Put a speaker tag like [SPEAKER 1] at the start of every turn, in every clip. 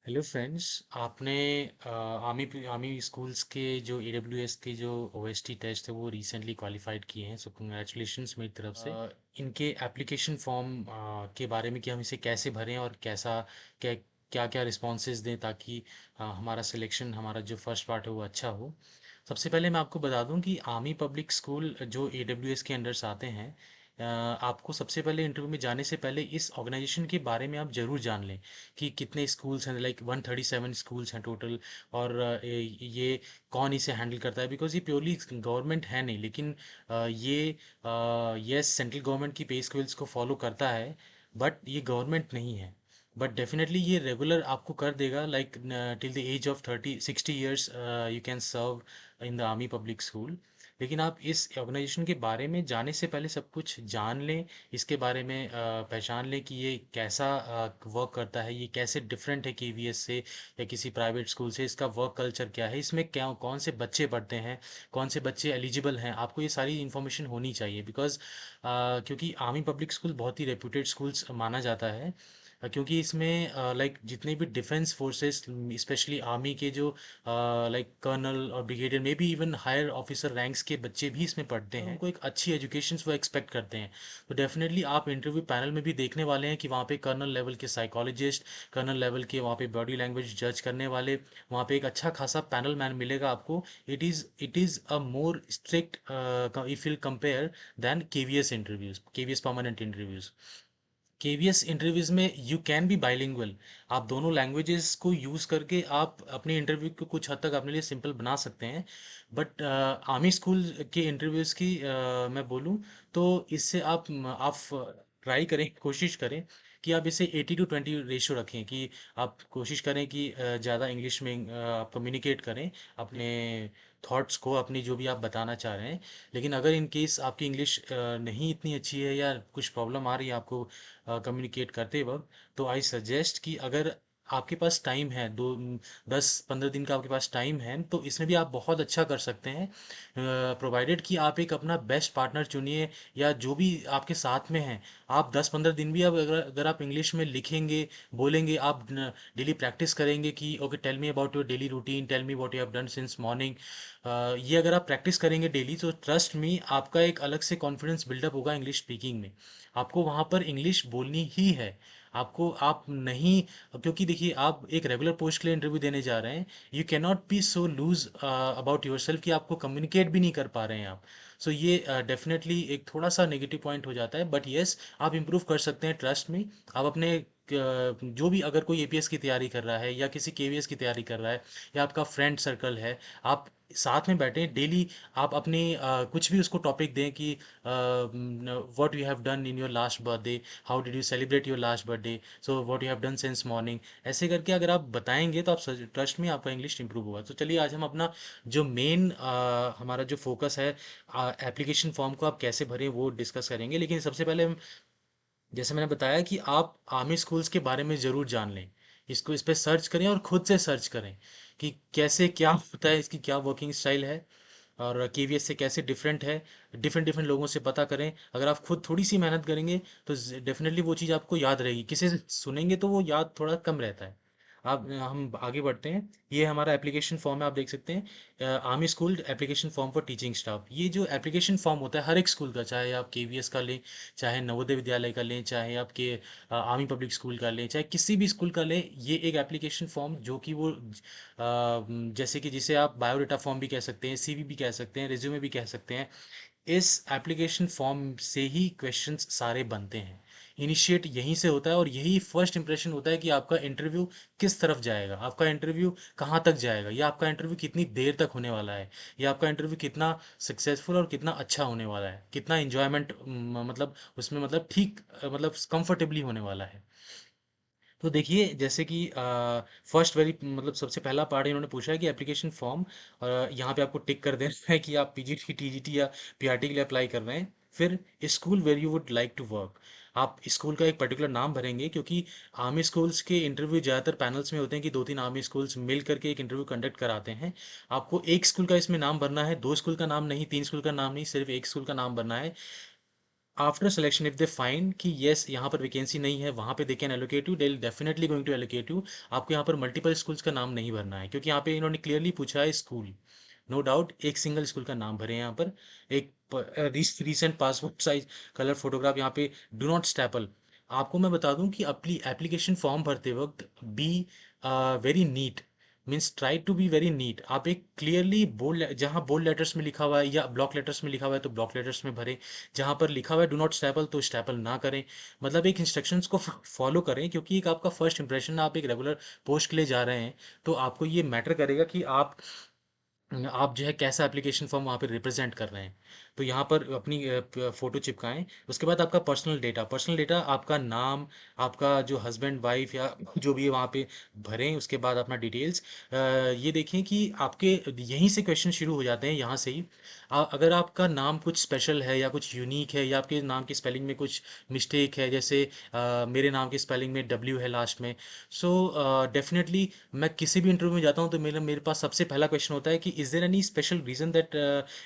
[SPEAKER 1] Hello friends. आपने army schools के जो AWS के जो OST टेस्ट है वो रिसेंटली क्वालिफाइड किए हैं, सो कंग्रेचुलेशंस मेरी तरफ से। इनके एप्लीकेशन फॉर्म के बारे में कि हम इसे कैसे भरें और कैसा क्या क्या क्या रिस्पॉन्सेज दें ताकि हमारा सिलेक्शन, हमारा जो फर्स्ट पार्ट है वो अच्छा हो। सबसे पहले मैं आपको बता दूं कि आर्मी पब्लिक स्कूल जो AWS के अंडर से आते हैं, आपको सबसे पहले इंटरव्यू में जाने से पहले इस ऑर्गेनाइजेशन के बारे में आप ज़रूर जान लें कि कितने स्कूल्स हैं, लाइक 137 स्कूल्स हैं टोटल। और ये कौन इसे हैंडल करता है, बिकॉज ये प्योरली गवर्नमेंट है नहीं, लेकिन ये यस सेंट्रल गवर्नमेंट की पे स्केल्स को फॉलो करता है, बट ये गवर्नमेंट नहीं है। बट डेफिनेटली ये रेगुलर आपको कर देगा, like till the age of 30-60 years you can serve in the army public school. लेकिन आप इस ऑर्गेनाइजेशन के बारे में जाने से पहले सब कुछ जान लें, इसके बारे में पहचान लें कि ये कैसा वर्क करता है, ये कैसे डिफरेंट है KVS से या किसी प्राइवेट स्कूल से, इसका वर्क कल्चर क्या है, इसमें क्या कौन से बच्चे पढ़ते हैं, कौन से बच्चे एलिजिबल हैं। आपको ये सारी इन्फॉर्मेशन होनी चाहिए, बिकॉज क्योंकि आर्मी पब्लिक स्कूल बहुत ही रेप्यूटेड स्कूल्स माना जाता है। क्योंकि इसमें लाइक जितने भी डिफेंस फोर्सेस, स्पेशली आर्मी के जो लाइक कर्नल और ब्रिगेडियर में भी इवन हायर ऑफिसर रैंक्स के बच्चे भी इसमें पढ़ते हैं, उनको एक अच्छी एजुकेशन वो एक्सपेक्ट करते हैं। तो डेफिनेटली आप इंटरव्यू पैनल में भी देखने वाले हैं कि वहाँ पे कर्नल लेवल के साइकोलॉजिस्ट, कर्नल लेवल के वहाँ पे बॉडी लैंग्वेज जज करने वाले, वहाँ पे एक अच्छा खासा पैनल मैन मिलेगा आपको। It is a more strict if you compare then KVS permanent interviews. KVS interviews में यू कैन बी बाइलिंगुअल। आप दोनों लैंग्वेजेस को यूज़ करके आप अपने इंटरव्यू को कुछ हद तक अपने लिए सिंपल बना सकते हैं। बट आर्मी स्कूल के इंटरव्यूज़ की मैं बोलूँ तो इससे आप ट्राई करें, कोशिश करें कि आप इसे 80-20 रेशियो रखें, कि आप कोशिश करें कि ज़्यादा इंग्लिश में आप कम्युनिकेट करें अपने थॉट्स को, अपनी जो भी आप बताना चाह रहे हैं। लेकिन अगर इन केस आपकी इंग्लिश नहीं इतनी अच्छी है या कुछ प्रॉब्लम आ रही है आपको कम्युनिकेट करते वक्त, तो आई सजेस्ट कि अगर आपके पास टाइम है, 10-15 दिन का आपके पास टाइम है, तो इसमें भी आप बहुत अच्छा कर सकते हैं, प्रोवाइडेड कि आप एक अपना बेस्ट पार्टनर चुनिए या जो भी आपके साथ में हैं। आप 10-15 दिन भी आप अगर आप इंग्लिश में लिखेंगे, बोलेंगे, आप डेली प्रैक्टिस करेंगे कि okay tell me about your daily routine, tell me what you have done since morning. ये अगर आप प्रैक्टिस करेंगे डेली, तो ट्रस्ट मी आपका एक अलग से कॉन्फिडेंस बिल्डअप होगा इंग्लिश स्पीकिंग में। आपको वहाँ पर इंग्लिश बोलनी ही है। आपको आप नहीं, क्योंकि देखिए आप एक रेगुलर पोस्ट के लिए इंटरव्यू देने जा रहे हैं। You can not be so loose about yourself कि आपको कम्युनिकेट भी नहीं कर पा रहे हैं आप। सो ये डेफिनेटली एक थोड़ा सा नेगेटिव पॉइंट हो जाता है, बट येस आप इम्प्रूव कर सकते हैं, ट्रस्ट में। आप अपने जो भी, अगर कोई APS की तैयारी कर रहा है या किसी KVS की तैयारी कर रहा है या आपका फ्रेंड सर्कल है, आप साथ में बैठे डेली, आप अपनी कुछ भी उसको टॉपिक दें कि what you have done in your last birthday, how did you celebrate your last birthday, so what you have done since morning. ऐसे करके अगर आप बताएंगे तो आप ट्रस्ट में आपका इंग्लिश इंप्रूव होगा। तो चलिए आज हम अपना जो मेन हमारा जो फोकस है, एप्लीकेशन फॉर्म को आप कैसे भरें वो डिस्कस करेंगे। लेकिन सबसे पहले हम, जैसे मैंने बताया कि आप आर्मी स्कूल्स के बारे में ज़रूर जान लें, इसको इस पे सर्च करें और खुद से सर्च करें कि कैसे क्या होता है, इसकी क्या वर्किंग स्टाइल है और KVS से कैसे डिफरेंट है। डिफरेंट डिफरेंट लोगों से पता करें। अगर आप खुद थोड़ी सी मेहनत करेंगे तो डेफिनेटली वो चीज़ आपको याद रहेगी, किसी से सुनेंगे तो वो याद थोड़ा कम रहता है। आप हम आगे बढ़ते हैं। ये हमारा एप्लीकेशन फॉर्म है, आप देख सकते हैं army school application form for teaching staff. ये जो एप्लीकेशन फॉर्म होता है हर एक स्कूल का, चाहे आप KVS का लें, चाहे नवोदय विद्यालय का लें, चाहे आपके आर्मी पब्लिक स्कूल का लें, चाहे किसी भी स्कूल का लें, ये एक एप्लीकेशन फॉर्म जो कि वो जैसे कि जिसे आप बायोडाटा फॉर्म भी कह सकते हैं, CV भी कह सकते हैं, रिज्यूमे भी कह सकते हैं। इस एप्लीकेशन फॉर्म से ही क्वेश्चंस सारे बनते हैं। इनिशिएट यहीं से होता है और यही फर्स्ट इंप्रेशन होता है कि आपका इंटरव्यू किस तरफ जाएगा, आपका इंटरव्यू कहाँ तक जाएगा, या आपका इंटरव्यू कितनी देर तक होने वाला है, या आपका इंटरव्यू कितना सक्सेसफुल और कितना अच्छा होने वाला है, कितना इंजॉयमेंट मतलब उसमें, मतलब ठीक मतलब कंफर्टेबली होने वाला है। तो देखिए जैसे कि फर्स्ट वेरी मतलब सबसे पहला पार्ट इन्होंने पूछा है कि एप्लीकेशन फॉर्म, यहाँ पे आपको टिक कर देना है कि आप PGT TGT या PRT के लिए अप्लाई कर रहे हैं। फिर school where you would like to work, आप स्कूल का एक पर्टिकुलर नाम भरेंगे, क्योंकि आर्मी स्कूल्स के इंटरव्यू ज़्यादातर पैनल्स में होते हैं कि 2-3 आर्मी स्कूल्स मिल करके एक इंटरव्यू कंडक्ट कराते हैं। आपको एक स्कूल का इसमें नाम भरना है, 2 स्कूल का नाम नहीं, 3 स्कूल का नाम नहीं, सिर्फ एक स्कूल का नाम भरना है। After selection if they find कि येस यहाँ पर वैकेंसी नहीं है, वहाँ पे they can allocate you, they definitely going to allocate you. आपको यहाँ पर मल्टीपल स्कूल्स का नाम नहीं भरना है, क्योंकि यहाँ पे इन्होंने क्लियरली पूछा है स्कूल। नो डाउट एक सिंगल स्कूल का नाम भरें यहाँ पर। एक recent passport size colour photograph यहाँ पे, डू नॉट स्टैपल। आपको मैं बता दूं कि अपनी एप्लीकेशन फॉर्म भरते वक्त be very neat, means try to be very neat. आप एक क्लियरली बोल्ड, जहाँ बोल्ड लेटर्स में लिखा हुआ है या ब्लॉक लेटर्स में लिखा हुआ है तो ब्लॉक लेटर्स में भरें। जहाँ पर लिखा हुआ है डू नॉट स्टैपल तो स्टैपल ना करें। मतलब एक इंस्ट्रक्शंस को फॉलो करें, क्योंकि एक आपका फर्स्ट इंप्रेशन, आप एक रेगुलर पोस्ट के लिए जा रहे हैं, तो आपको ये मैटर करेगा कि आप जो है कैसा एप्लीकेशन फॉर्म वहाँ पे रिप्रेजेंट कर रहे हैं। तो यहाँ पर अपनी फोटो चिपकाएं। उसके बाद आपका पर्सनल डेटा, पर्सनल डेटा आपका नाम, आपका जो हस्बैंड वाइफ या जो भी है वहाँ पे भरें। उसके बाद अपना डिटेल्स, ये देखें कि आपके यहीं से क्वेश्चन शुरू हो जाते हैं, यहाँ से ही। अगर आपका नाम कुछ स्पेशल है या कुछ यूनिक है, या आपके नाम की स्पेलिंग में कुछ मिस्टेक है, जैसे मेरे नाम की स्पेलिंग में डब्ल्यू है लास्ट में, सो डेफिनेटली मैं किसी भी इंटरव्यू में जाता हूँ तो मेरे मेरे पास सबसे पहला क्वेश्चन होता है कि is there any special reason that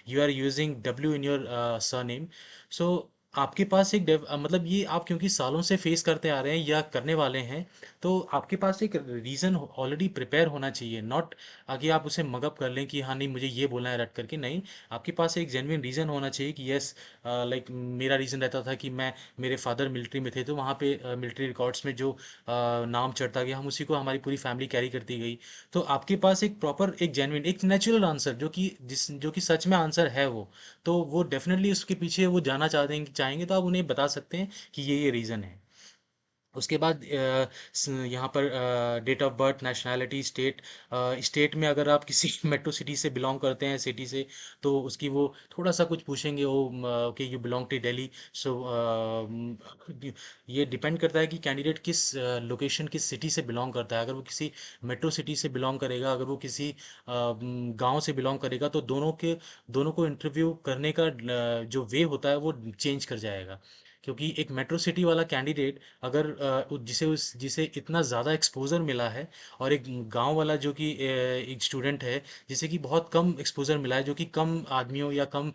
[SPEAKER 1] you are using W in your surname. So आपके पास एक मतलब ये आप क्योंकि सालों से फेस करते आ रहे हैं या करने वाले हैं, तो आपके पास एक रीज़न ऑलरेडी प्रिपेयर होना चाहिए। नॉट आगे आप उसे मगअप कर लें कि हाँ नहीं मुझे ये बोलना है रट करके, नहीं। आपके पास एक जेन्युइन रीज़न होना चाहिए कि यस, लाइक मेरा रीज़न रहता था कि मैं, मेरे फादर मिलिट्री में थे, तो वहाँ पे मिलिट्री रिकॉर्ड्स में जो नाम चढ़ता गया हम उसी को हमारी पूरी फैमिली कैरी करती गई। तो आपके पास एक प्रॉपर, एक जेन्युइन, एक नेचुरल आंसर जो कि सच में आंसर है वो, तो वो डेफिनेटली उसके पीछे वो जाना चाहेंगे तो आप उन्हें बता सकते हैं कि ये रीज़न है। उसके बाद यहाँ पर date of birth, nationality, state. State में अगर आप किसी मेट्रो सिटी से बिलोंग करते हैं, सिटी से, तो उसकी वो थोड़ा सा कुछ पूछेंगे वो कि यू बिलोंग टू दिल्ली। सो ये डिपेंड करता है कि कैंडिडेट किस लोकेशन, किस सिटी से बिलोंग करता है। अगर वो किसी मेट्रो सिटी से बिलोंग करेगा, अगर वो किसी गांव से बिलोंग करेगा, तो दोनों को इंटरव्यू करने का जो वे होता है वो चेंज कर जाएगा। क्योंकि एक मेट्रो सिटी वाला कैंडिडेट अगर जिसे इतना ज़्यादा एक्सपोजर मिला है, और एक गांव वाला जो कि एक स्टूडेंट है जिसे कि बहुत कम एक्सपोजर मिला है, जो कि कम आदमियों या कम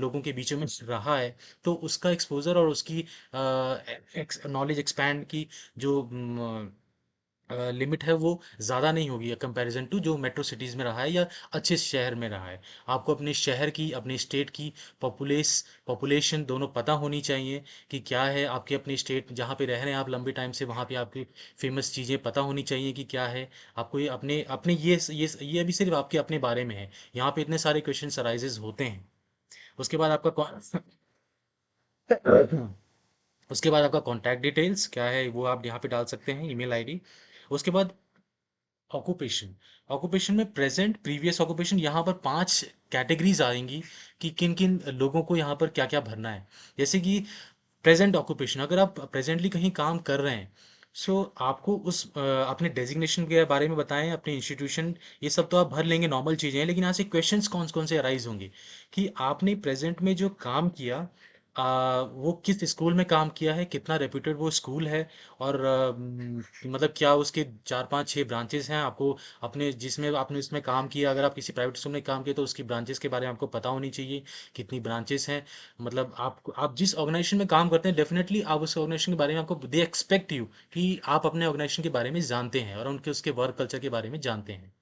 [SPEAKER 1] लोगों के बीचों में रहा है, तो उसका एक्सपोजर और उसकी नॉलेज एक्सपैंड की जो लिमिट है वो ज़्यादा नहीं होगी कंपैरिजन टू जो मेट्रो सिटीज़ में रहा है या अच्छे शहर में रहा है। आपको अपने शहर की, अपने स्टेट की पॉपुलेशन दोनों पता होनी चाहिए कि क्या है। आपके अपने स्टेट जहाँ पे रह रहे हैं आप लंबे टाइम से, वहाँ पे आपकी फेमस चीज़ें पता होनी चाहिए कि क्या है। आपको ये अपने अपने ये अभी सिर्फ आपके अपने बारे में है। यहाँ पे इतने सारे क्वेश्चन अराइजेज होते हैं। उसके बाद आपका उसके बाद आपका कॉन्टैक्ट डिटेल्स क्या है वो आप यहाँ पे डाल सकते हैं, ईमेल आईडी। उसके बाद ऑक्यूपेशन, ऑक्यूपेशन में प्रेजेंट, प्रीवियस ऑक्यूपेशन, यहाँ पर 5 कैटेगरीज आएंगी कि किन किन लोगों को यहाँ पर क्या क्या भरना है। जैसे कि प्रेजेंट ऑक्यूपेशन, अगर आप प्रेजेंटली कहीं काम कर रहे हैं, सो आपको उस अपने डेजिग्नेशन के बारे में बताएं, अपने इंस्टीट्यूशन, ये सब तो आप भर लेंगे, नॉर्मल चीज़ें हैं। लेकिन यहाँ से क्वेश्चंस कौन कौन से अराइज होंगे कि आपने प्रेजेंट में जो काम किया, वो किस स्कूल में काम किया है, कितना रेप्यूटेड वो स्कूल है, और मतलब क्या उसके 4 5 6 ब्रांचेस हैं। आपको अपने जिसमें आपने इसमें काम किया, अगर आप किसी प्राइवेट स्कूल में काम किया तो उसकी ब्रांचेस के बारे में आपको पता होनी चाहिए, कितनी ब्रांचेस हैं। मतलब आप जिस ऑर्गेनाइजेशन में काम करते हैं, डेफिनेटली आप उस ऑर्गेनाइजेशन के बारे में, आपको दे एक्सपेक्ट यू कि आप अपने ऑर्गेनाइजेशन के बारे में जानते हैं और उनके उसके वर्क कल्चर के बारे में जानते हैं।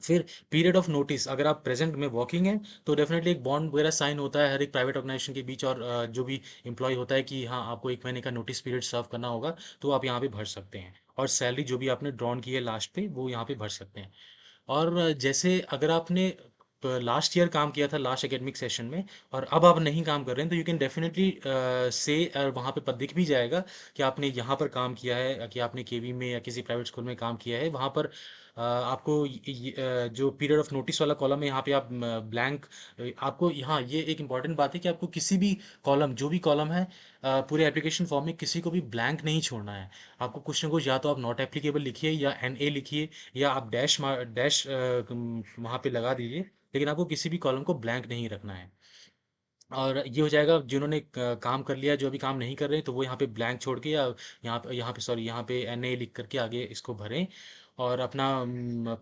[SPEAKER 1] फिर पीरियड ऑफ नोटिस, अगर आप प्रेजेंट में वर्किंग हैं तो डेफिनेटली एक बॉन्ड वगैरह साइन होता है हर एक प्राइवेट ऑर्गेनाइजेशन के बीच, और जो भी एम्प्लॉय होता है कि हाँ आपको 1 महीने का नोटिस पीरियड सर्व करना होगा, तो आप यहाँ पे भर सकते हैं। और सैलरी जो भी आपने ड्रॉन की है लास्ट पे, वो यहाँ पे भर सकते हैं। और जैसे अगर आपने लास्ट ईयर काम किया था लास्ट एकेडमिक सेशन में, और अब आप नहीं काम कर रहे हैं, तो यू कैन डेफिनेटली से, और वहाँ पे दिख भी जाएगा कि आपने यहाँ पर काम किया है, कि आपने केवी में या किसी प्राइवेट स्कूल में काम किया है। वहाँ पर आपको जो पीरियड ऑफ नोटिस वाला कॉलम है, यहाँ पे आप ब्लैंक, आपको यहाँ ये एक इंपॉर्टेंट बात है कि आपको किसी भी कॉलम, जो भी कॉलम है पूरे एप्लीकेशन फॉर्म में, किसी को भी ब्लैंक नहीं छोड़ना है। आपको कुछ ना कुछ, या तो आप नॉट एप्लीकेबल लिखिए या NA लिखिए, या आप डैश वहाँ पे लगा दीजिए, लेकिन आपको किसी भी कॉलम को ब्लैंक नहीं रखना है। और ये हो जाएगा, जिन्होंने काम कर लिया, जो अभी काम नहीं कर रहे हैं तो वो यहाँ पे ब्लैंक छोड़ के, या यहाँ पे सॉरी, यहाँ पे एनए लिख करके आगे इसको भरें और अपना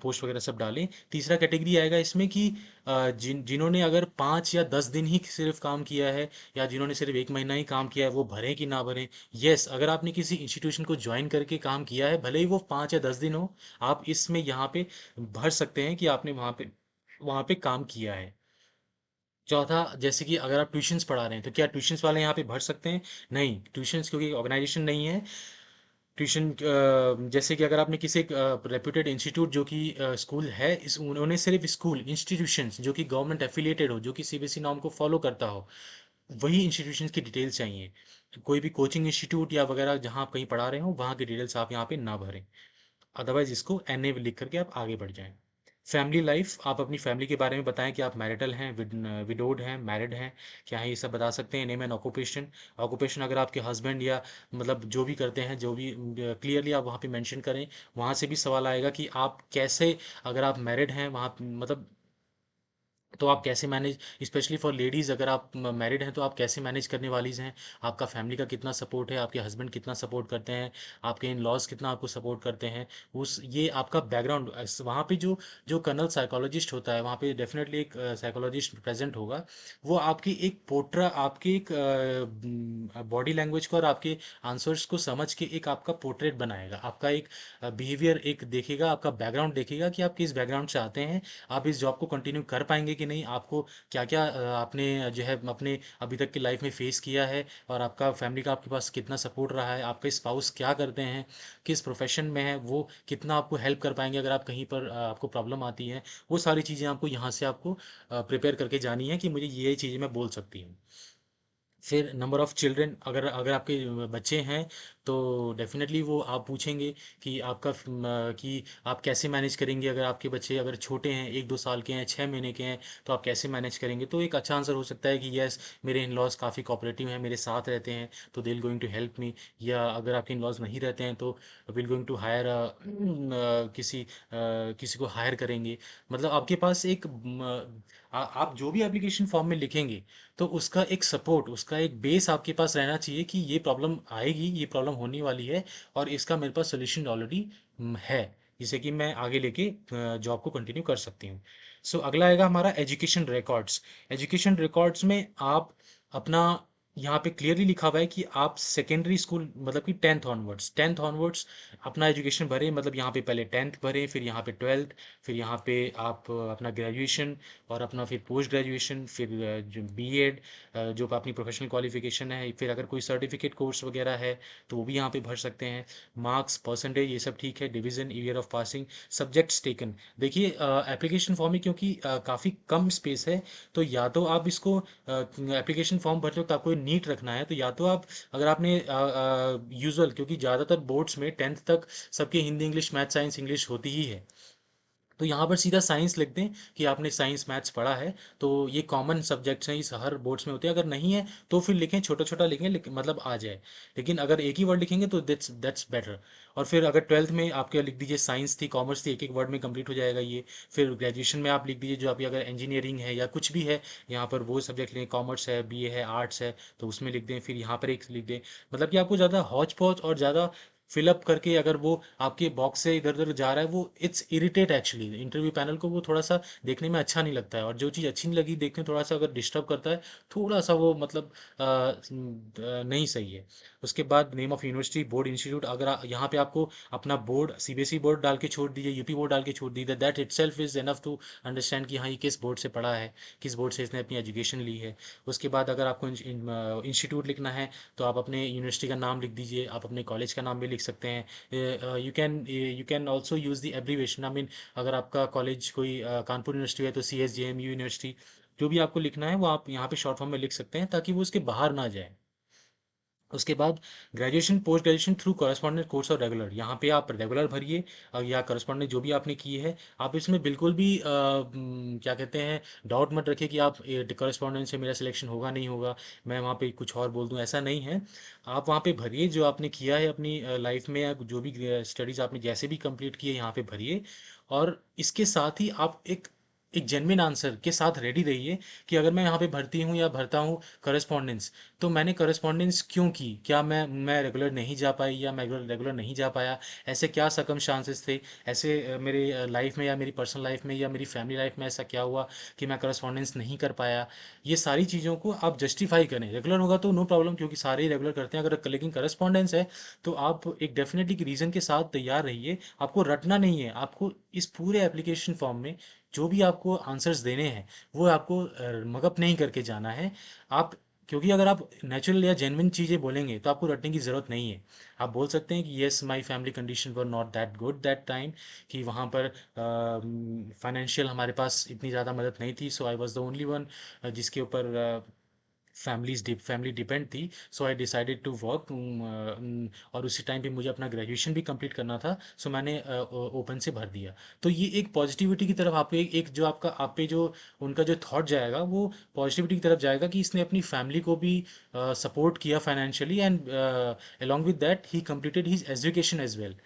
[SPEAKER 1] पोस्ट वगैरह सब डालें। तीसरा कैटेगरी आएगा इसमें कि जिन्होंने अगर 5 या 10 दिन ही सिर्फ काम किया है, या जिन्होंने सिर्फ 1 महीना ही काम किया है, वो भरें कि ना भरें। यस, अगर आपने किसी इंस्टीट्यूशन को ज्वाइन करके काम किया है, भले ही वो 5 या 10 दिन हो, आप इसमें यहाँ पे भर सकते हैं कि आपने वहाँ पे काम किया है। चौथा, जैसे कि अगर आप ट्यूशंस पढ़ा रहे हैं तो क्या ट्यूशंस वाले यहाँ पे भर सकते हैं? नहीं, ट्यूशंस क्योंकि ऑर्गेनाइजेशन नहीं है। ट्यूशन जैसे कि अगर आपने किसी एक रेप्यूटेड इंस्टीट्यूट जो कि स्कूल है, इस उन्होंने सिर्फ स्कूल इंस्टीट्यूशंस जो कि गवर्नमेंट एफिलिएटेड हो, जो कि सीबीएसई नॉर्म को फॉलो करता हो, वही इंस्टीट्यूशंस की डिटेल्स चाहिए। कोई भी कोचिंग इंस्टीट्यूट या वगैरह जहाँ आप कहीं पढ़ा रहे हो, वहाँ की डिटेल्स आप यहाँ पे ना भरें। अदरवाइज इसको एनए लिख करके आप आगे बढ़ जाएं। फैमिली लाइफ, आप अपनी फैमिली के बारे में बताएं कि आप मैरिटल हैं, विडोड हैं, मैरिड हैं, क्या है, ये सब बता सकते हैं। नेम एंड ऑक्यूपेशन, ऑक्यूपेशन अगर आपके हस्बैंड या मतलब जो भी करते हैं, जो भी क्लियरली आप वहाँ पे मेंशन करें। वहाँ से भी सवाल आएगा कि आप कैसे, अगर आप मैरिड हैं वहाँ मतलब, तो आप कैसे मैनेज, स्पेशली फॉर लेडीज़, अगर आप मैरिड हैं तो आप कैसे मैनेज करने वाली हैं। आपका फैमिली का कितना सपोर्ट है, आपके हस्बैंड कितना सपोर्ट करते हैं, आपके इन लॉज कितना आपको सपोर्ट करते हैं। उस ये आपका बैकग्राउंड, वहाँ पे जो जो कर्नल साइकोलॉजिस्ट होता है, वहाँ पे डेफिनेटली एक साइकोलॉजिस्ट प्रेजेंट होगा। वो आपकी एक पोर्ट्रा, आपकी एक बॉडी लैंग्वेज को और आपके आंसर्स को समझ के एक आपका पोर्ट्रेट बनाएगा, आपका एक बिहेवियर एक देखेगा, आपका बैकग्राउंड देखेगा कि आप किस बैकग्राउंड से आते हैं, आप इस जॉब को कंटिन्यू कर पाएंगे कि नहीं, आपको क्या क्या आपने जो है अपने अभी तक की लाइफ में फेस किया है, और आपका फैमिली का आपके पास कितना सपोर्ट रहा है, आपके स्पाउस क्या करते हैं, किस प्रोफेशन में है, वो कितना आपको हेल्प कर पाएंगे अगर आप कहीं पर आपको प्रॉब्लम आती है। वो सारी चीज़ें आपको यहाँ से आपको प्रिपेयर करके जानी है कि मुझे ये चीज़ें मैं बोल सकती हूँ। फिर नंबर ऑफ़ चिल्ड्रन, अगर अगर आपके बच्चे हैं तो डेफिनेटली वो आप पूछेंगे कि कि आप कैसे मैनेज करेंगे, अगर आपके बच्चे अगर छोटे हैं, 1-2 साल के हैं, 6 महीने के हैं, तो आप कैसे मैनेज करेंगे। तो एक अच्छा आंसर हो सकता है कि यस, मेरे इन लॉज काफ़ी कोऑपरेटिव हैं, मेरे साथ रहते हैं, तो they will going to help me. या अगर आपके इन लॉज नहीं रहते हैं तो विल गोइंग टू हायर किसी को हायर करेंगे। मतलब आपके पास एक आप जो भी एप्लीकेशन फॉर्म में लिखेंगे, तो उसका एक सपोर्ट, उसका एक बेस आपके पास रहना चाहिए कि ये प्रॉब्लम आएगी, ये प्रॉब्लम होने वाली है, और इसका मेरे पास सोल्यूशन ऑलरेडी है, जिससे कि मैं आगे लेके जॉब को कंटिन्यू कर सकती हूँ। सो अगला आएगा हमारा एजुकेशन रिकॉर्ड्स। एजुकेशन रिकॉर्ड्स में आप अपना, यहाँ पे क्लियरली लिखा हुआ है कि आप सेकेंडरी स्कूल मतलब कि टेंथ ऑनवर्ड्स अपना एजुकेशन भरें। मतलब यहाँ पे पहले टेंथ भरें, फिर यहाँ पे ट्वेल्थ, फिर यहाँ पे आप अपना ग्रेजुएशन, और अपना फिर पोस्ट ग्रेजुएशन, फिर जो बीएड, जो अपनी प्रोफेशनल क्वालिफिकेशन है, फिर अगर कोई सर्टिफिकेट कोर्स वगैरह है तो वो भी यहाँ पे भर सकते हैं। मार्क्स, परसेंटेज, ये सब ठीक है, division, year of passing, subjects taken. देखिए एप्लीकेशन फॉर्म में क्योंकि काफ़ी कम स्पेस है, तो या तो आप इसको एप्लीकेशन फॉर्म भरते हो तो आपको नीट रखना है, तो या तो आप, अगर आपने यूजुअल, क्योंकि ज़्यादातर बोर्ड्स में टेंथ तक सबके Hindi English math science English होती ही है, तो यहाँ पर सीधा साइंस लिख दें कि आपने साइंस मैथ्स पढ़ा है। तो ये कॉमन सब्जेक्ट्स हैं, इस हर बोर्ड्स में होते हैं। अगर नहीं है तो फिर लिखें, छोटा छोटा लिखें, मतलब आ जाए। लेकिन अगर एक ही वर्ड लिखेंगे तो दैट्स बेटर। और फिर अगर ट्वेल्थ में आपके लिख दीजिए, साइंस थी, कॉमर्स थी, एक एक वर्ड में कंप्लीट हो जाएगा ये। फिर ग्रेजुएशन में आप लिख दीजिए, जो आपकी अगर इंजीनियरिंग है या कुछ भी है, यहाँ पर वो सब्जेक्ट लें, कॉमर्स है, बीए है, आर्ट्स है, तो उसमें लिख दें, फिर यहाँ पर एक लिख दें। मतलब कि आपको ज़्यादा हौच पौच और ज़्यादा फिलअप करके अगर वो आपके बॉक्स से इधर उधर जा रहा है, वो it's irritate actually interview panel को, वो थोड़ा सा देखने में अच्छा नहीं लगता है। और जो चीज़ अच्छी नहीं लगी देखने में, थोड़ा सा अगर डिस्टर्ब करता है, थोड़ा सा वो मतलब नहीं सही है। उसके बाद name of university, board, institute, अगर यहाँ पे आपको अपना बोर्ड, सीबीएसई बोर्ड डाल के छोड़ दीजिए, यूपी बोर्ड डाल के छोड़ दीजिए, that itself is enough to understand कि हाँ ये किस बोर्ड से पढ़ा है, किस बोर्ड से इसने अपनी एजुकेशन ली है। उसके बाद अगर आपको इंस्टीट्यूट लिखना है, तो आप अपने यूनिवर्सिटी का नाम लिख दीजिए, आप अपने कॉलेज का नाम भी लिख सकते हैं। You can also use the abbreviation, I mean अगर आपका कॉलेज कोई कानपुर यूनिवर्सिटी है तो CSJMU यूनिवर्सिटी, जो भी आपको लिखना है वो आप यहाँ पे शॉर्ट फॉर्म में लिख सकते हैं, ताकि वो उसके बाहर ना जाए। उसके बाद graduation, post graduation through correspondence course और रेगुलर, यहाँ पे आप रेगुलर भरिए, या कॉरेस्पॉन्डेंस जो भी आपने की है। आप इसमें बिल्कुल भी क्या कहते हैं, डाउट मत रखिए कि आप कॉरेस्पॉन्डेंस से मेरा सिलेक्शन होगा नहीं होगा, मैं वहाँ पे कुछ और बोल दूँ, ऐसा नहीं है। आप वहाँ पे भरिए जो आपने किया है अपनी लाइफ में, या जो भी स्टडीज़ आपने जैसे भी कंप्लीट किए यहाँ पे भरिए। और इसके साथ ही आप एक एक जेन्युइन आंसर के साथ रेडी रहिए कि अगर मैं यहाँ पे भर्ती हूँ या भरता हूँ करस्पॉन्डेंस, तो मैंने करस्पॉन्डेंस क्यों की, क्या मैं रेगुलर नहीं जा पाई या मैं रेगुलर नहीं जा पाया, ऐसे क्या circumstances थे, ऐसे मेरे लाइफ में या मेरी पर्सनल लाइफ में या मेरी फैमिली लाइफ में ऐसा क्या हुआ कि मैं करस्पॉन्डेंस नहीं कर पाया। ये सारी चीज़ों को आप जस्टिफाई करें। रेगुलर होगा तो नो प्रॉब्लम, क्योंकि सारे ही रेगुलर करते हैं, अगर लेकिन करस्पॉन्डेंस है तो आप एक डेफिनेटली रीज़न के साथ तैयार रहिए। आपको रटना नहीं है, आपको इस पूरे एप्लीकेशन फॉर्म में जो भी आपको आंसर्स देने हैं वो आपको मगअप नहीं करके जाना है। आप, क्योंककि अगर आप नेचुरल या जेन्युइन चीज़ें बोलेंगे तो आपको रटने की ज़रूरत नहीं है। आप बोल सकते हैं कि yes my family condition were not that good that time, कि वहाँ पर फाइनेंशियल हमारे पास इतनी ज़्यादा मदद नहीं थी, so I was the only one जिसके ऊपर फैमिली डिपेंड थी। So I decided to work, और उसी टाइम पे मुझे अपना ग्रेजुएशन भी कंप्लीट करना था, सो मैंने ओपन से भर दिया। तो ये एक पॉजिटिविटी की तरफ आप एक जो आपका आप पे जो उनका जो थॉट जाएगा वो पॉजिटिविटी की तरफ जाएगा कि इसने अपनी फैमिली को भी सपोर्ट किया financially, and along with that he completed his education as well।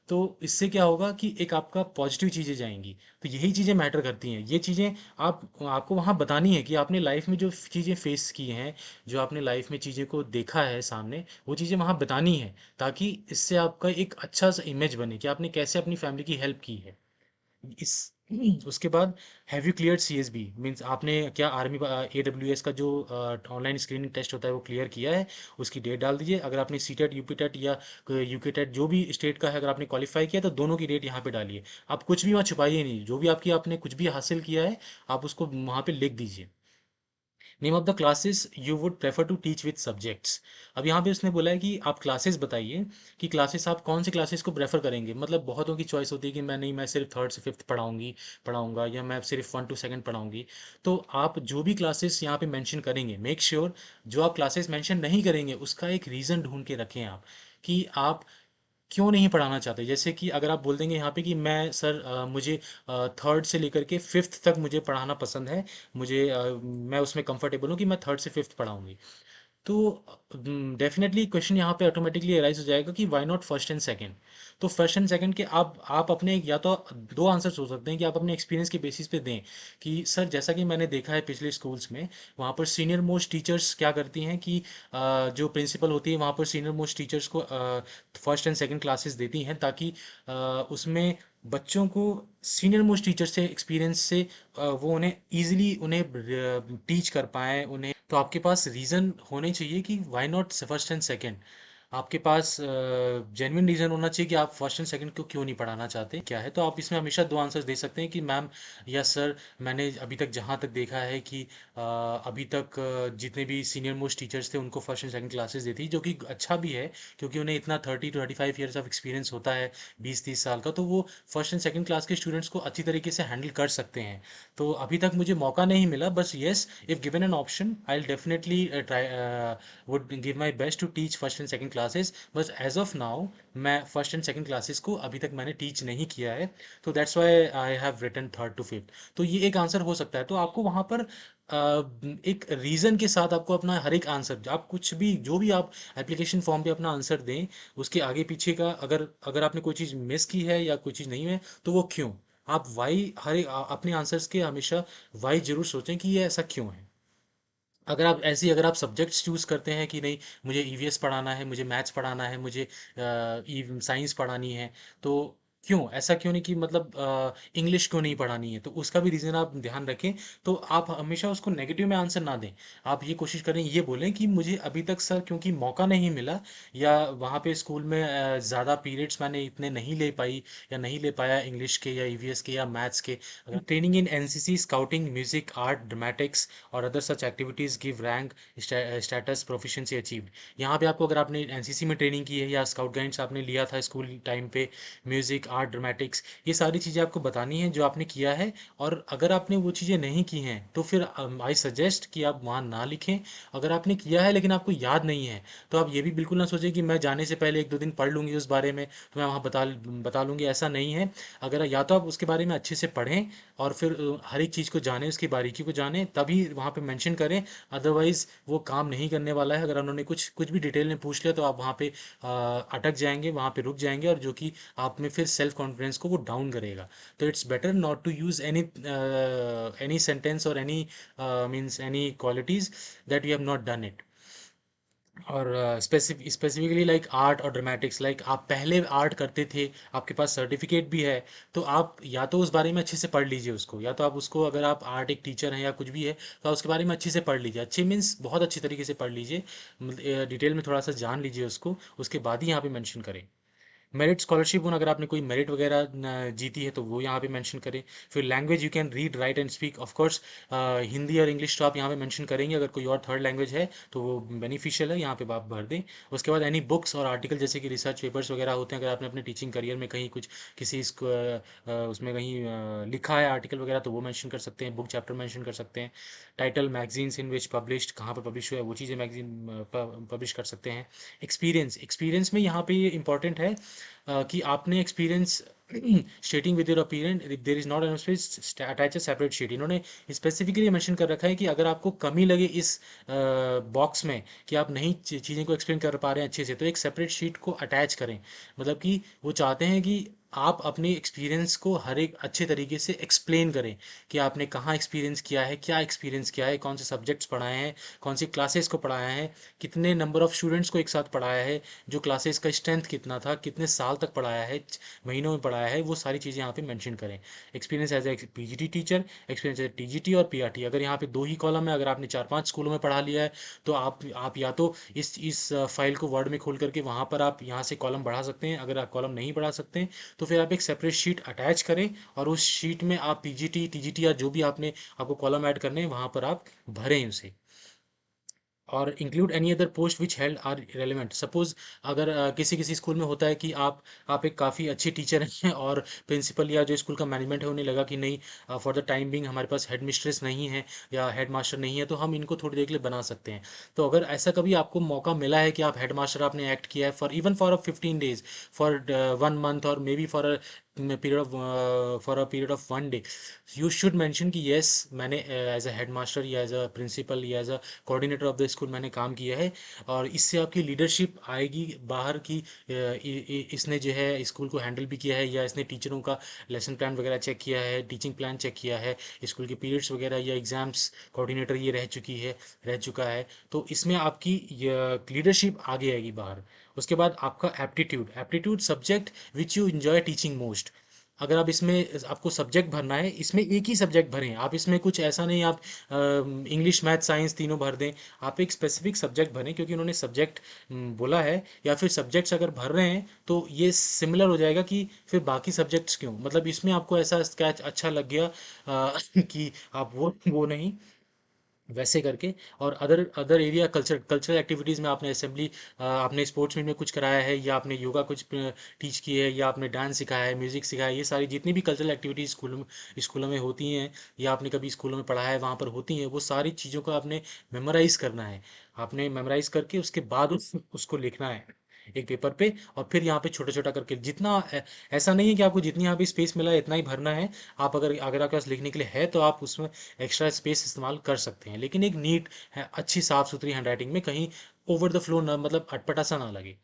[SPEAKER 1] तो इससे क्या होगा कि एक आपका पॉजिटिव चीज़ें जाएंगी। तो यही चीज़ें मैटर करती हैं, ये चीज़ें आपको वहाँ बतानी है कि आपने लाइफ में जो चीज़ें फेस की हैं, जो आपने लाइफ में चीज़ें को देखा है सामने, वो चीज़ें वहाँ बतानी है, ताकि इससे आपका एक अच्छा सा इमेज बने कि आपने कैसे अपनी फैमिली की हेल्प की है। इस उसके बाद have you cleared CSB, means आपने क्या आर्मी एडब्ल्यूएस का जो ऑनलाइन स्क्रीनिंग टेस्ट होता है वो क्लियर किया है, उसकी डेट डाल दीजिए। अगर आपने सीटेट यूपीटेट या यूकेटेट जो भी स्टेट का है अगर आपने क्वालिफाई किया तो दोनों की डेट यहाँ पे डालिए। आप कुछ भी वहाँ छुपाइए नहीं, जो भी आपने कुछ भी हासिल किया है आप उसको वहाँ पे लिख दीजिए। Name of the classes you would prefer to teach with subjects. अब यहाँ पे उसने बोला है कि आप क्लासेस बताइए, कि क्लासेस आप कौन सी क्लासेस को प्रेफर करेंगे। मतलब बहुतों की चॉइस होती है कि मैं नहीं, मैं सिर्फ थर्ड से फिफ्थ पढ़ाऊंगा, या मैं सिर्फ वन टू सेकंड पढ़ाऊंगी। तो आप जो भी क्लासेस यहाँ पे मेंशन करेंगे, मेक श्योर जो आप क्लासेस मेंशन नहीं करेंगे उसका एक रीज़न ढूंढ के रखें आप, कि आप क्यों नहीं पढ़ाना चाहते। जैसे कि अगर आप बोल देंगे यहाँ पे कि मैं सर मुझे थर्ड से लेकर के फिफ्थ तक मुझे पढ़ाना पसंद है, मुझे मैं उसमें कंफर्टेबल हूँ कि मैं थर्ड से फिफ्थ पढ़ाऊंगी, तो डेफिनेटली क्वेश्चन यहाँ पे ऑटोमेटिकली अराइज हो जाएगा कि why not first and second. तो फर्स्ट एंड सेकंड के आप अपने या तो दो आंसर हो सकते हैं कि आप अपने एक्सपीरियंस के बेसिस पे दें, कि सर जैसा कि मैंने देखा है पिछले स्कूल्स में, वहाँ पर सीनियर मोस्ट टीचर्स क्या करती हैं कि जो प्रिंसिपल होती है वहाँ पर सीनियर मोस्ट टीचर्स को फर्स्ट एंड सेकंड क्लासेस देती हैं, ताकि उसमें बच्चों को सीनियर मोस्ट टीचर से एक्सपीरियंस से वो उन्हें ईजिली उन्हें टीच कर पाएँ उन्हें। तो आपके पास रीज़न होने चाहिए कि why not first and second. आपके पास जेन्युइन रीज़न होना चाहिए कि आप फर्स्ट एंड सेकंड को क्यों नहीं पढ़ाना चाहते क्या है। तो आप इसमें हमेशा दो आंसर्स दे सकते हैं कि मैम या सर, मैंने अभी तक जहाँ तक देखा है कि अभी तक जितने भी सीनियर मोस्ट टीचर्स थे उनको फर्स्ट एंड सेकंड क्लासेस देती, जो कि अच्छा भी है, क्योंकि उन्हें इतना 30 to 35 ईयर्स ऑफ एक्सपीरियंस होता है, 20-30 साल का, तो वो फर्स्ट एंड सेकंड क्लास के स्टूडेंट्स को अच्छी तरीके से हैंडल कर सकते हैं। तो अभी तक मुझे मौका नहीं मिला, बस yes, if given an option I will definitely try would give my best to teach first and second classes. बस एज ऑफ नाउ मैं फर्स्ट एंड सेकंड क्लासेस को अभी तक मैंने टीच नहीं किया है, तो that's why I have written third to fifth. तो ये एक आंसर हो सकता है। तो आपको वहाँ पर एक रीज़न के साथ आपको अपना हर एक आंसर, आप कुछ भी जो भी आप एप्लीकेशन फॉर्म पे अपना आंसर दें, उसके आगे पीछे का अगर अगर आपने कोई चीज़ मिस की है या कोई चीज़ नहीं है तो वो क्यों, आप वाई हर एक अपने आंसर्स के हमेशा वाई जरूर सोचें कि ये ऐसा क्यों है। अगर आप सब्जेक्ट्स चूज़ करते हैं कि नहीं, मुझे ईवीएस पढ़ाना है, मुझे मैथ्स पढ़ाना है, मुझे साइंस पढ़ानी है, तो क्यों ऐसा, क्यों नहीं कि मतलब इंग्लिश क्यों नहीं पढ़ानी है, तो उसका भी रीज़न आप ध्यान रखें। तो आप हमेशा उसको नेगेटिव में आंसर ना दें। आप ये कोशिश करें, ये बोलें कि मुझे अभी तक सर क्योंकि मौका नहीं मिला, या वहाँ पे स्कूल में ज़्यादा पीरियड्स मैंने इतने नहीं ले पाई या नहीं ले पाया इंग्लिश के या ईवीएस के या मैथ्स के। Training in NCC, scouting, music, art, dramatics और other such activities give rank status proficiency achieved. यहाँ पे आपको, अगर आपने एनसीसी में ट्रेनिंग की है या स्काउट गाइड्स आपने लिया था स्कूल टाइम पे, म्यूज़िक, आर्ट, ड्रामेटिक्स, ये सारी चीज़ें आपको बतानी है जो आपने किया है। और अगर आपने वो चीज़ें नहीं की हैं तो फिर आई सजेस्ट कि आप वहाँ ना लिखें। अगर आपने किया है लेकिन आपको याद नहीं है, तो आप ये भी बिल्कुल ना सोचें कि मैं जाने से पहले एक दो दिन पढ़ लूँगी उस बारे में तो मैं वहाँ बता लूँगी, ऐसा नहीं है। अगर या तो आप उसके बारे में अच्छे से पढ़ें और फिर हर एक चीज़ को जानें, उसकी बारीकी को जानें, तभी वहाँ पे मेंशन करें। अदरवाइज़ वो काम नहीं करने वाला है। अगर उन्होंने कुछ कुछ भी डिटेल में पूछ लिया तो आप वहाँ पे अटक जाएंगे, वहाँ पे रुक जाएंगे, और जो कि आप में फिर सेल्फ कॉन्फिडेंस को वो डाउन करेगा। तो it's better not to use any sentence और any means any qualities that you have not done it. और स्पेसिफिकली लाइक आर्ट और ड्रामेटिक्स, लाइक आप पहले आर्ट करते थे, आपके पास सर्टिफिकेट भी है, तो आप या तो उस बारे में अच्छे से पढ़ लीजिए उसको, या तो आप उसको, अगर आप आर्ट एक टीचर हैं या कुछ भी है, तो आप उसके बारे में अच्छे से पढ़ लीजिए। अच्छे मीन्स बहुत अच्छी तरीके से पढ़ लीजिए, डिटेल में थोड़ा सा जान लीजिए उसको, उसके बाद ही यहाँ पे मेंशन करें। मेरिट स्कॉलरशिप अगर आपने कोई मेरिट वगैरह जीती है तो वो यहाँ पे मेंशन करें। फिर language, you can read write and speak, of course Hindi और इंग्लिश तो आप यहाँ पे मेंशन करेंगे, अगर कोई और थर्ड लैंग्वेज है तो वो बेनिफिशियल है, यहाँ पे आप भर दें। उसके बाद एनी बुक्स और आर्टिकल, जैसे कि रिसर्च पेपर्स वगैरह होते हैं, अगर आपने अपने टीचिंग करियर में कहीं कुछ किसी उसमें कहीं लिखा है आर्टिकल वगैरह, तो वो मेंशन कर सकते हैं, बुक चैप्टर मेंशन कर सकते हैं। टाइटल, मैगजीन्स इन विच पब्लिश्ड, कहाँ पर पब्लिश हुआ है वो चीज़ें मैगजीन पब्लिश कर सकते हैं। एक्सपीरियंस, एक्सपीरियंस में यहाँ पे ये इंपॉर्टेंट है कि आपने experience स्टेटिंग with your opinion there is not attach a separate sheet. इन्होंने स्पेसिफिकली मेंशन कर रखा है कि अगर आपको कमी लगे इस बॉक्स में कि आप नहीं चीज़ें को एक्सप्लेन कर पा रहे हैं अच्छे से, तो एक सेपरेट शीट को अटैच करें। मतलब कि वो चाहते हैं कि आप अपने एक्सपीरियंस को हर एक अच्छे तरीके से एक्सप्लेन करें कि आपने कहाँ एक्सपीरियंस किया है, क्या एक्सपीरियंस किया है, कौन से सब्जेक्ट्स पढ़ाए हैं, कौन सी क्लासेस को पढ़ाया है, कितने नंबर ऑफ स्टूडेंट्स को एक साथ पढ़ाया है, जो क्लासेस का स्ट्रेंथ कितना था, कितने साल तक पढ़ाया है, महीनों में पढ़ाया है, वो सारी चीज़ें यहाँ पे मेंशन करें। Experience as a PGT teacher, experience as TGT और पीआरटी, अगर यहाँ पे दो ही कॉलम है, अगर आपने 4-5 स्कूलों में पढ़ा लिया है, तो आप या तो इस फाइल को वर्ड में खोल करके वहाँ पर आप यहाँ से कॉलम बढ़ा सकते हैं। अगर आप कॉलम नहीं बढ़ा सकते हैं तो फिर आप एक सेपरेट शीट अटैच करें, और उस शीट में आप पीजीटी टीजीटी या जो भी आपको कॉलम ऐड करने हैं वहाँ पर आप भरें उसे। और include any other post which held are relevant. Suppose अगर किसी किसी स्कूल में होता है कि आप एक काफ़ी अच्छे टीचर हैं, और प्रिंसिपल या जो स्कूल का मैनेजमेंट है उन्हें लगा कि नहीं, फॉर द टाइम बिंग हमारे पास हेड मिस्ट्रेस नहीं है या हेड मास्टर नहीं है, तो हम इनको थोड़ी देर के लिए बना सकते हैं। तो अगर ऐसा कभी आपको मौका मिला है कि आप हेड मास्टर आपने एक्ट किया है for even for a 15 days, for 1 month, और maybe for a period of 1 day, you should mention कि येस मैंने एज अ हेड मास्टर या एज अ प्रिंसिपल या as a coordinator of the school मैंने काम किया है। और इससे आपकी लीडरशिप आएगी बाहर की, इसने जो है स्कूल को हैंडल भी किया है, या इसने टीचरों का लेसन प्लान वगैरह चेक किया है, टीचिंग प्लान चेक किया है, स्कूल के पीरियड्स वगैरह या एग्जाम्स कोऑर्डिनेटर ये रह चुका है। तो इसमें आपकी लीडरशिप आगे आएगी बाहर। उसके बाद आपका aptitude, aptitude subject which you enjoy teaching most. अगर आप इसमें आपको सब्जेक्ट भरना है, इसमें एक ही सब्जेक्ट भरें आप, इसमें कुछ ऐसा नहीं आप इंग्लिश मैथ साइंस तीनों भर दें। आप एक स्पेसिफिक सब्जेक्ट भरें, क्योंकि उन्होंने सब्जेक्ट बोला है, या फिर सब्जेक्ट्स अगर भर रहे हैं तो ये सिमिलर हो जाएगा कि फिर बाकी सब्जेक्ट्स क्यों, मतलब इसमें आपको ऐसा स्केच अच्छा लग गया कि आप वो नहीं वैसे करके। और other other area, cultural activities में आपने असेंबली, आपने स्पोर्ट्स मीट में कुछ कराया है, या आपने योगा कुछ टीच की है, या आपने डांस सिखाया है, म्यूज़िक सिखाया है, ये सारी जितनी भी कल्चरल एक्टिविटीज़ स्कूलों में होती हैं, या आपने कभी स्कूलों में पढ़ाया है वहाँ पर होती हैं, वो सारी चीज़ों को आपने मेमोराइज़ करना है। आपने मेमोराइज़ करके उसके बाद उसको लिखना है एक पेपर पे, और फिर यहाँ पे छोटा छोटा करके जितना ऐसा नहीं है कि आपको जितनी यहाँ पे स्पेस मिला है इतना ही भरना है। आप अगर आपके पास लिखने के लिए है तो आप उसमें एक्स्ट्रा स्पेस इस्तेमाल कर सकते हैं, लेकिन एक नीट है, अच्छी साफ सुथरी हैंडराइटिंग में, कहीं ओवर द फ्लो ना, मतलब अटपटा सा ना लगे।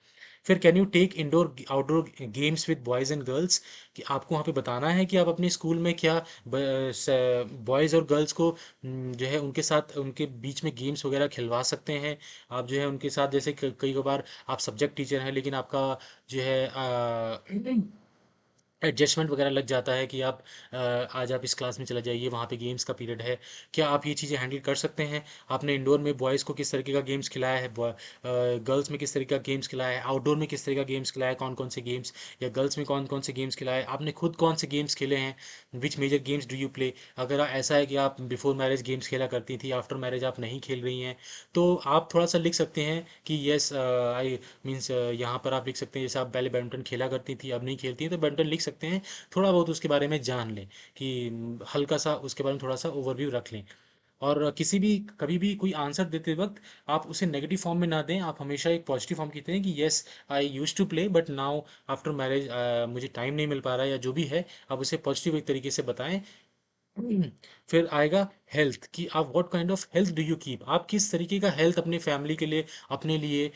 [SPEAKER 1] फिर can you take indoor outdoor games with boys and girls, कि आपको वहाँ पे बताना है कि आप अपने स्कूल में क्या बॉयज़ और गर्ल्स को जो है उनके साथ उनके बीच में गेम्स वगैरह खिलवा सकते हैं। आप जो है उनके साथ, जैसे कई बार आप सब्जेक्ट टीचर हैं लेकिन आपका जो है एडजस्टमेंट वगैरह लग जाता है कि आज आप इस क्लास में चले जाइए, वहाँ पे गेम्स का पीरियड है। क्या आप ये चीज़ें हैंडल कर सकते हैं? आपने इंडोर में बॉयज़ को किस तरीके का गेम्स खिलाया है, गर्ल्स में किस तरीके का गेम्स खिलाया है, आउटडोर में किस तरीके का गेम्स खिलाया है, कौन कौन से गेम्स, या गर्ल्स में कौन कौन से गेम्स खिलाए, आपने खुद कौन से गेम्स खेले हैं, which major games do you play. अगर ऐसा है कि आप बिफोर मैरिज गेम्स खेला करती थी, आफ्टर मैरिज आप नहीं खेल रही हैं, तो आप थोड़ा सा लिख सकते हैं कि येस आई मीन्स, यहाँ पर आप लिख सकते हैं जैसे आप पहले बैडमिंटन खेला करती थी अब नहीं खेलती हैं, तो बैडमिंटन लिख सकते हैं। थोड़ा बहुत उसके बारे में जान लें कि हल्का सा उसके बारे में थोड़ा सा ओवरव्यू रख लें। और किसी भी कभी भी कोई आंसर देते वक्त आप उसे नेगेटिव फॉर्म में ना दें, आप हमेशा एक पॉजिटिव फॉर्म की दें कि yes I use to play but now after marriage मुझे टाइम नहीं मिल पा रहा है, या जो भी है आप उसे पॉजिटिव एक तरीके से बताएं। फिर आएगा हेल्थ, कि आप what kind of health do you keep, आप किस तरीके का हेल्थ अपने फैमिली के लिए, अपने लिए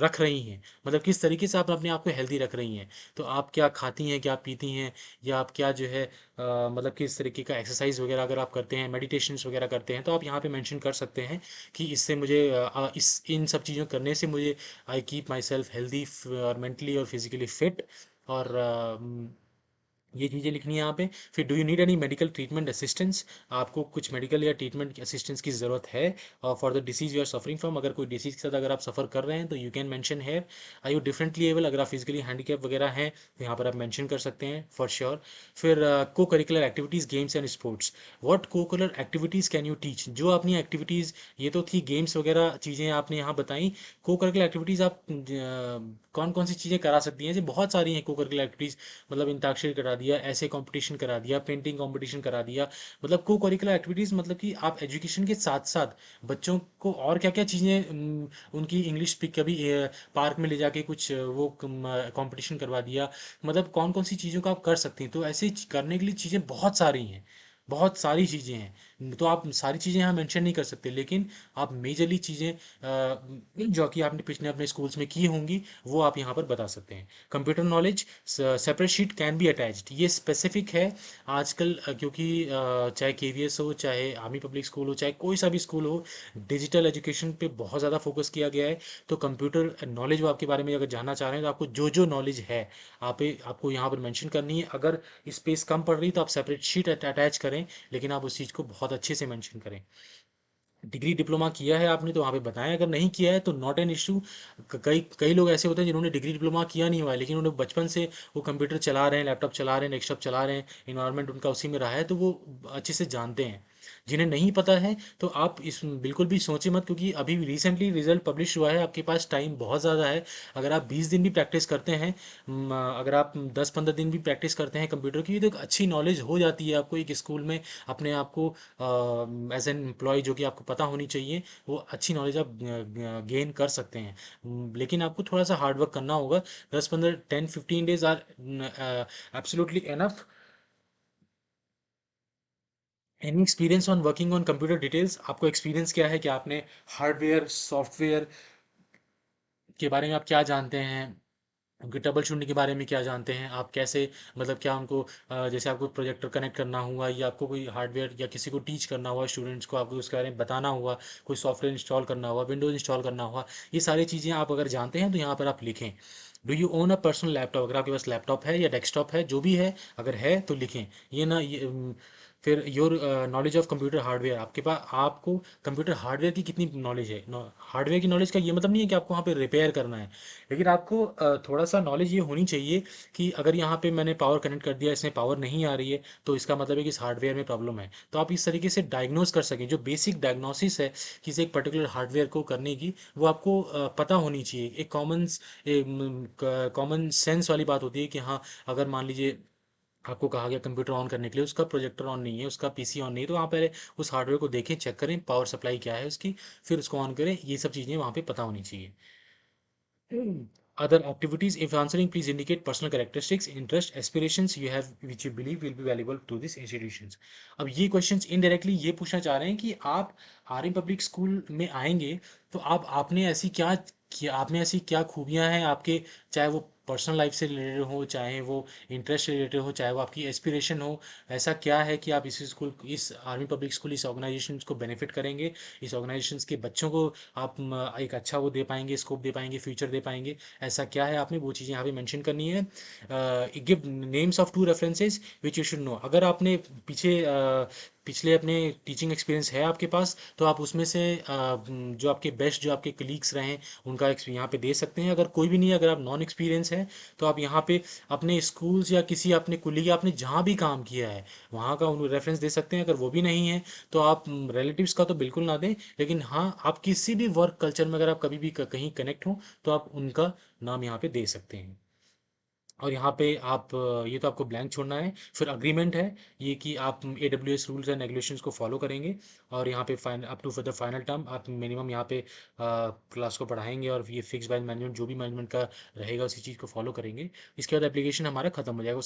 [SPEAKER 1] रख रही हैं, मतलब किस तरीके से आप अपने आप को हेल्दी रख रही हैं। तो आप क्या खाती हैं, क्या पीती हैं, या आप क्या जो है मतलब किस तरीके का एक्सरसाइज वगैरह अगर आप करते हैं, मेडिटेशंस वगैरह करते हैं, तो आप यहाँ पे मेंशन कर सकते हैं कि इससे मुझे इस इन सब चीज़ों करने से मुझे I keep my self healthy और मेंटली और फिजिकली फिट। और ये चीज़ें लिखनी है यहाँ पे। फिर do you need any medical treatment assistance, आपको कुछ मेडिकल या ट्रीटमेंट असिस्टेंस की ज़रूरत है और for the disease you are suffering from, अगर कोई डिसीज के साथ अगर आप सफ़र कर रहे हैं तो you can mention here. Are you differently able, अगर आप फिजिकली हैंडीकैप वगैरह हैं तो यहाँ पर आप मेंशन कर सकते हैं फॉर श्योर। फिर co curricular activities games and sports, what co curricular activities can you teach, जो अपनी एक्टिविटीज़, ये तो थी गेम्स वगैरह चीज़ें आपने यहाँ बताई। को करिकुलर एक्टिविटीज़ आप कौन कौन सी चीज़ें करा सकती हैं, जैसे बहुत सारी हैं को करिकुलर एक्टिविटीज़, मतलब अंताक्षरी करा दिया, ऐसे कंपटीशन करा दिया, पेंटिंग कंपटीशन करा दिया। मतलब को करिकुलर एक्टिविटीज़ मतलब कि आप एजुकेशन के साथ साथ बच्चों को और क्या क्या चीज़ें उनकी इंग्लिश स्पीक, कभी पार्क में ले जाके कुछ वो कंपटीशन करवा दिया, मतलब कौन कौन सी चीज़ों का आप कर सकते हैं। तो ऐसे करने के लिए चीज़ें बहुत सारी हैं, बहुत सारी चीज़ें हैं, तो आप सारी चीज़ें यहाँ मेंशन नहीं कर सकते, लेकिन आप मेजरली चीज़ें जो कि आपने पिछले अपने स्कूल्स में की होंगी वो आप यहाँ पर बता सकते हैं। Computer knowledge separate sheet can be attached, ये स्पेसिफिक है आजकल, क्योंकि चाहे केवीएस हो, चाहे आर्मी पब्लिक स्कूल हो, चाहे कोई सा भी स्कूल हो, डिजिटल एजुकेशन पे बहुत ज़्यादा फोकस किया गया है। तो कंप्यूटर नॉलेज वो आपके बारे में अगर जानना चाह रहे हैं तो आपको जो जो नॉलेज है आपको यहाँ पर मेंशन करनी है। अगर स्पेस कम पड़ रही है तो आप सेपरेट शीट अटैच करें, लेकिन आप उस चीज़ को बहुत अच्छे से मेंशन करें। डिग्री डिप्लोमा किया है आपने तो वहाँ पे बताएं, अगर नहीं किया है तो नॉट एन इशू। कई कई लोग ऐसे होते हैं जिन्होंने डिग्री डिप्लोमा किया नहीं हुआ है, लेकिन उन्होंने बचपन से वो कंप्यूटर चला रहे हैं, लैपटॉप चला रहे हैं, डेस्कटॉप चला रहे हैं, इन्वायरमेंट उनका उसी में रहा है, तो वो अच्छे से जानते हैं। जिन्हें नहीं पता है तो आप इस बिल्कुल भी सोचे मत, क्योंकि अभी रिसेंटली रिजल्ट पब्लिश हुआ है, आपके पास टाइम बहुत ज़्यादा है। अगर आप 20 दिन भी प्रैक्टिस करते हैं, अगर आप 10-15 दिन भी प्रैक्टिस करते हैं कंप्यूटर की, तो एक अच्छी नॉलेज हो जाती है आपको एक स्कूल में अपने आप को एज एन एम्प्लॉय, जो कि आपको पता होनी चाहिए, वो अच्छी नॉलेज आप गेन कर सकते हैं। लेकिन आपको थोड़ा सा हार्ड वर्क करना होगा। 10-15 10-15 days are absolutely enough. Any experience on working on computer details, आपको एक्सपीरियंस क्या है, कि आपने हार्डवेयर सॉफ्टवेयर के बारे में आप क्या जानते हैं, उनके ट्रबल शूटने के बारे में क्या जानते हैं आप, कैसे मतलब क्या उनको जैसे आपको प्रोजेक्टर कनेक्ट करना हुआ, या आपको कोई हार्डवेयर या किसी को टीच करना हुआ, स्टूडेंट्स को आपको उसके बारे में बताना हुआ, कोई सॉफ्टवेयर इंस्टॉल करना हुआ, विंडोज इंस्टॉल करना हुआ, ये सारी चीज़ें आप अगर जानते हैं तो यहाँ पर आप लिखें। Do you own a personal laptop, अगर आपके पास लैपटॉप है या डेस्कटॉप है, जो भी है, अगर है तो लिखें। ये ना ये फिर your knowledge of computer hardware, आपके पास आपको कंप्यूटर हार्डवेयर की कितनी नॉलेज है। हार्डवेयर की नॉलेज का ये मतलब नहीं है कि आपको वहाँ पे रिपेयर करना है, लेकिन आपको थोड़ा सा नॉलेज ये होनी चाहिए कि अगर यहाँ पे मैंने पावर कनेक्ट कर दिया, इसमें पावर नहीं आ रही है, तो इसका मतलब है कि इस हार्डवेयर में प्रॉब्लम है। तो आप इस तरीके से डायग्नोस कर सकें, जो बेसिक डायग्नोसिस है किसी एक पर्टिकुलर हार्डवेयर को करने की, वो आपको पता होनी चाहिए। एक कॉमन सेंस वाली बात होती है कि हाँ, अगर मान लीजिए आपको कहा गया कंप्यूटर ऑन करने के लिए, उसका प्रोजेक्टर ऑन नहीं है, उसका पीसी ऑन नहीं है, तो आप पहले उस हार्डवेयर को देखें, चेक करें पावर सप्लाई क्या है उसकी, फिर उसको ऑन करें। ये सब चीज़ें वहाँ पे पता होनी चाहिए। Other activities, if answering, please indicate personal characteristics, interest, aspirations you have which you believe will be valuable to these institutions. अब ये क्वेश्चंस इनडायरेक्टली ये पूछना चाह रहे हैं कि आप आर्मी पब्लिक स्कूल में आएंगे तो आप आपने ऐसी क्या किया, आपने ऐसी क्या खूबियां हैं आपके, चाहे वो पर्सनल लाइफ से रिलेटेड हो, चाहे वो इंटरेस्ट से रिलेटेड हो, चाहे वो आपकी एस्पिरेशन हो, ऐसा क्या है कि आप इस स्कूल, इस आर्मी पब्लिक स्कूल, इस ऑर्गेनाइजेशन को बेनिफिट करेंगे, इस ऑर्गेनाइजेशन के बच्चों को आप एक अच्छा वो दे पाएंगे, स्कोप दे पाएंगे, फ्यूचर दे पाएंगे। ऐसा क्या है आपने वो चीज़ें यहाँ पे मेंशन करनी है। Give names of 2 references which you should know, अगर आपने पीछे पिछले अपने टीचिंग एक्सपीरियंस है आपके पास, तो आप उसमें से जो आपके बेस्ट, जो आपके कलीग्स रहे उनका यहाँ पे दे सकते हैं। अगर कोई भी नहीं है, अगर आप नॉन एक्सपीरियंस हैं, तो आप यहाँ पे अपने स्कूल्स या किसी अपने कुलीग, आपने जहाँ भी काम किया है वहाँ का उन रेफरेंस दे सकते हैं। अगर वो भी नहीं है तो आप रिलेटिव्स का तो बिल्कुल ना दें, लेकिन हाँ, आप किसी भी वर्क कल्चर में अगर आप कभी भी कहीं कनेक्ट हो तो आप उनका नाम यहाँ पे दे सकते हैं। और यहाँ पे आप ये तो आपको ब्लैंक छोड़ना है। फिर अग्रीमेंट है ये कि आप AWS रूल्स एंड रेगुलेशंस को फॉलो करेंगे, और यहाँ पे fine up to for the final term आप मिनिमम यहाँ पे क्लास को पढ़ाएंगे, और ये फिक्स बाय मैनेजमेंट जो भी मैनेजमेंट का रहेगा उसी चीज़ को फॉलो करेंगे। इसके बाद एप्लीकेशन हमारा खत्म हो जाएगा।